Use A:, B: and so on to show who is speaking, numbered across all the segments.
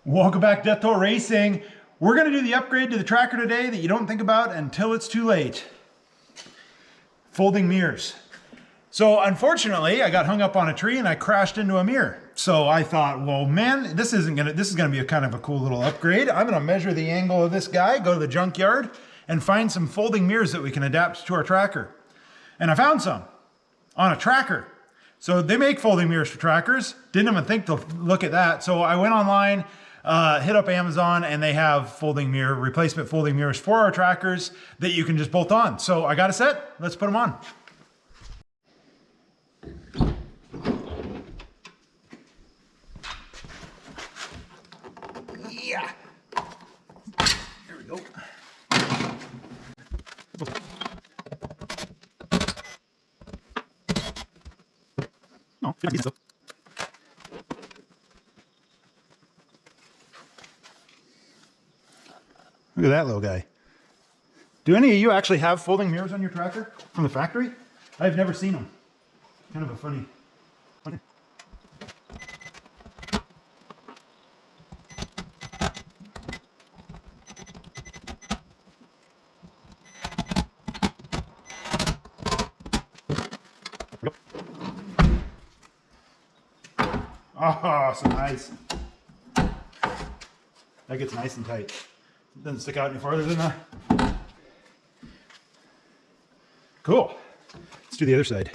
A: Welcome back to Death Toll Racing. We're going to do the upgrade to the tracker today that you don't think about until it's too late. Folding mirrors. So unfortunately, I got hung up on a tree and I crashed into a mirror. So I thought, well, man, this is going to be a kind of a cool little upgrade. I'm going to measure the angle of this guy, go to the junkyard, and find some folding mirrors that we can adapt to our tracker. And I found some on a tracker. So they make folding mirrors for trackers. Didn't even think to look at that. So I went online, hit up Amazon, and they have replacement folding mirrors for our trackers that you can just bolt on. So I got a set. Let's put them on. Yeah. There we go. Oh, decent. Look at that little guy. Do any of you actually have folding mirrors on your tracker from the factory? I've never seen them. Kind of a funny. Oh, so nice. That gets nice and tight. It doesn't stick out any farther than that. Cool. Let's do the other side.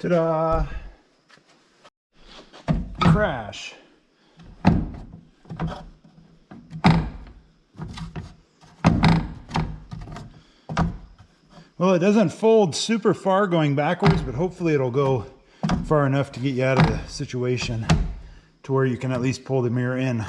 A: Ta-da! Crash. Well, it doesn't fold super far going backwards, but hopefully it'll go far enough to get you out of the situation to where you can at least pull the mirror in.